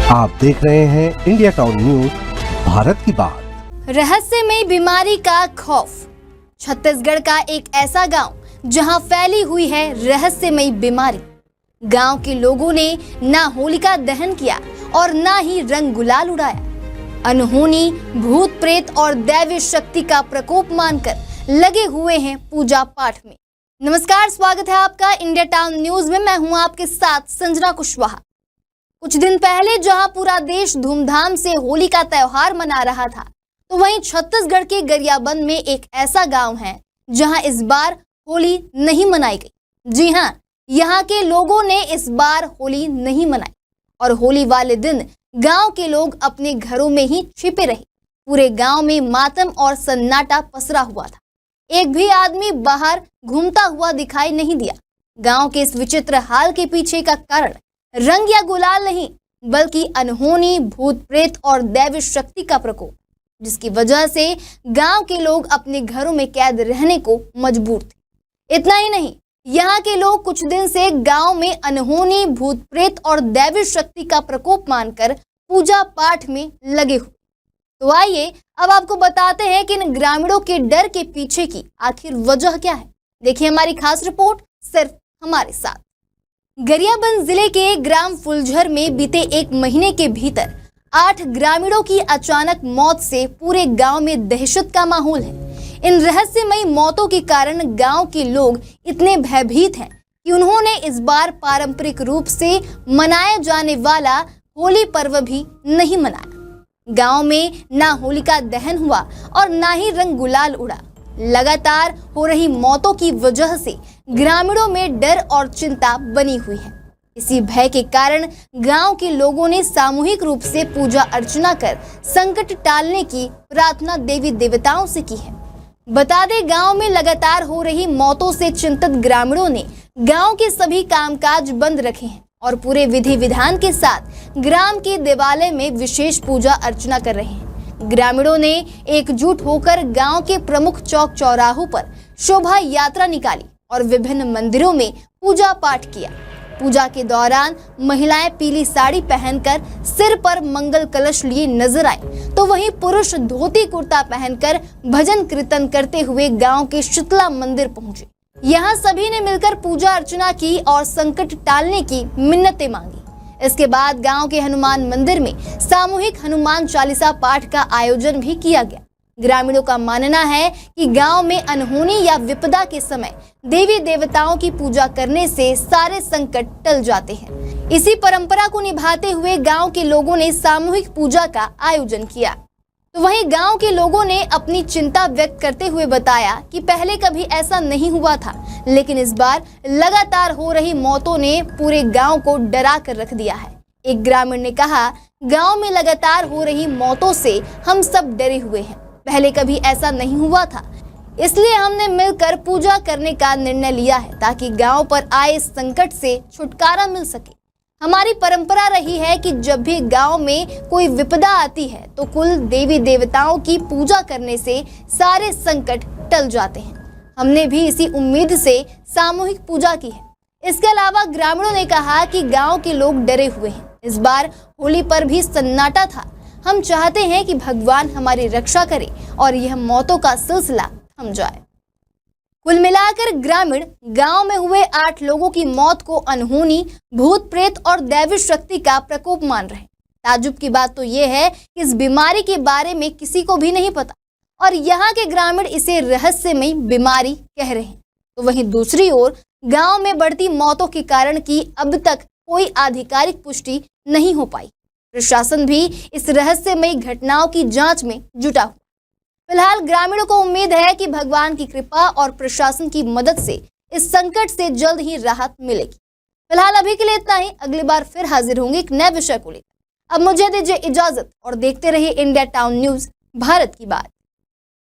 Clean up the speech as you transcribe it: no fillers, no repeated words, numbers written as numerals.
आप देख रहे हैं इंडिया टाउन न्यूज, भारत की बात। रहस्यमयी बीमारी का खौफ। छत्तीसगढ़ का एक ऐसा गांव जहां फैली हुई है रहस्यमयी बीमारी। गांव के लोगों ने ना होलिका दहन किया और ना ही रंग गुलाल उड़ाया। अनहोनी भूत प्रेत और दैवी शक्ति का प्रकोप मानकर लगे हुए हैं पूजा पाठ में। नमस्कार, स्वागत है आपका इंडिया टाउन न्यूज में। मैं हूं आपके साथ संजना कुशवाहा। कुछ दिन पहले जहां पूरा देश धूमधाम से होली का त्योहार मना रहा था, तो वहीं छत्तीसगढ़ के गरियाबंद में एक ऐसा गांव है जहां इस बार होली नहीं मनाई गई। जी हां, यहां के लोगों ने इस बार होली नहीं मनाई और होली वाले दिन गांव के लोग अपने घरों में ही छिपे रहे। पूरे गांव में मातम और सन्नाटा पसरा हुआ था। एक भी आदमी बाहर घूमता हुआ दिखाई नहीं दिया। गांव के इस विचित्र हाल के पीछे का कारण रंग या गुलाल नहीं, बल्कि अनहोनी भूत प्रेत और दैवी शक्ति का प्रकोप, जिसकी वजह से गांव के लोग अपने घरों में कैद रहने को मजबूर थे। इतना ही नहीं, यहाँ के लोग कुछ दिन से गांव में अनहोनी भूत प्रेत और दैवी शक्ति का प्रकोप मानकर पूजा पाठ में लगे हुए। तो आइए अब आपको बताते हैं कि इन ग्रामीणों के डर के पीछे की आखिर वजह क्या है। देखिए हमारी खास रिपोर्ट सिर्फ हमारे साथ। गरियाबंद जिले के ग्राम फुलझर में बीते एक महीने के भीतर 8 ग्रामीणों की अचानक मौत से पूरे गांव में दहशत का माहौल है। इन रहस्यमयी मौतों के कारण गांव के लोग इतने भयभीत हैं कि उन्होंने इस बार पारंपरिक रूप से मनाया जाने वाला होली पर्व भी नहीं मनाया। गांव में ना होलिका दहन हुआ और ना ही रंग गुलाल उड़ा। लगातार हो रही मौतों की वजह से ग्रामीणों में डर और चिंता बनी हुई है। इसी भय के कारण गांव के लोगों ने सामूहिक रूप से पूजा अर्चना कर संकट टालने की प्रार्थना देवी देवताओं से की है। बता दें, गांव में लगातार हो रही मौतों से चिंतित ग्रामीणों ने गांव के सभी कामकाज बंद रखे हैं और पूरे विधि विधान के साथ ग्राम के देवालय में विशेष पूजा अर्चना कर रहे हैं। ग्रामीणों ने एकजुट होकर गांव के प्रमुख चौक चौराहों पर शोभा यात्रा निकाली और विभिन्न मंदिरों में पूजा पाठ किया। पूजा के दौरान महिलाएं पीली साड़ी पहनकर सिर पर मंगल कलश लिए नजर आई, तो वहीं पुरुष धोती कुर्ता पहनकर भजन कीर्तन करते हुए गांव के शीतला मंदिर पहुंचे। यहाँ सभी ने मिलकर पूजा अर्चना की और संकट टालने की मिन्नतें मांगी। इसके बाद गांव के हनुमान मंदिर में सामूहिक हनुमान चालीसा पाठ का आयोजन भी किया गया। ग्रामीणों का मानना है कि गांव में अनहोनी या विपदा के समय देवी देवताओं की पूजा करने से सारे संकट टल जाते हैं। इसी परंपरा को निभाते हुए गांव के लोगों ने सामूहिक पूजा का आयोजन किया। तो वहीं गांव के लोगों ने अपनी चिंता व्यक्त करते हुए बताया कि पहले कभी ऐसा नहीं हुआ था, लेकिन इस बार लगातार हो रही मौतों ने पूरे गांव को डरा कर रख दिया है। एक ग्रामीण ने कहा, गांव में लगातार हो रही मौतों से हम सब डरे हुए हैं। पहले कभी ऐसा नहीं हुआ था, इसलिए हमने मिलकर पूजा करने का निर्णय लिया है ताकि गांव पर आए संकट से छुटकारा मिल सके। हमारी परंपरा रही है कि जब भी गांव में कोई विपदा आती है तो कुल देवी देवताओं की पूजा करने से सारे संकट टल जाते हैं। हमने भी इसी उम्मीद से सामूहिक पूजा की है। इसके अलावा ग्रामीणों ने कहा कि गांव के लोग डरे हुए हैं। इस बार होली पर भी सन्नाटा था। हम चाहते हैं कि भगवान हमारी रक्षा करे और यह मौतों का सिलसिला थम जाए। कुल मिलाकर ग्रामीण गांव में हुए 8 लोगों की मौत को अनहोनी भूत प्रेत और दैवी शक्ति का प्रकोप मान रहे हैं। ताज्जुब की बात तो यह है कि इस बीमारी के बारे में किसी को भी नहीं पता और यहाँ के ग्रामीण इसे रहस्यमयी बीमारी कह रहे हैं। तो वहीं दूसरी ओर गांव में बढ़ती मौतों के कारण की अब तक कोई आधिकारिक पुष्टि नहीं हो पाई। प्रशासन भी इस रहस्यमयी घटनाओं की जांच में जुटा हुआ। फिलहाल ग्रामीणों को उम्मीद है कि भगवान की कृपा और प्रशासन की मदद से इस संकट से जल्द ही राहत मिलेगी। फिलहाल अभी के लिए इतना ही। अगली बार फिर हाजिर होंगे एक नए विषय को लेकर। अब मुझे दीजिए इजाजत और देखते रहिए इंडिया टाउन न्यूज, भारत की बात।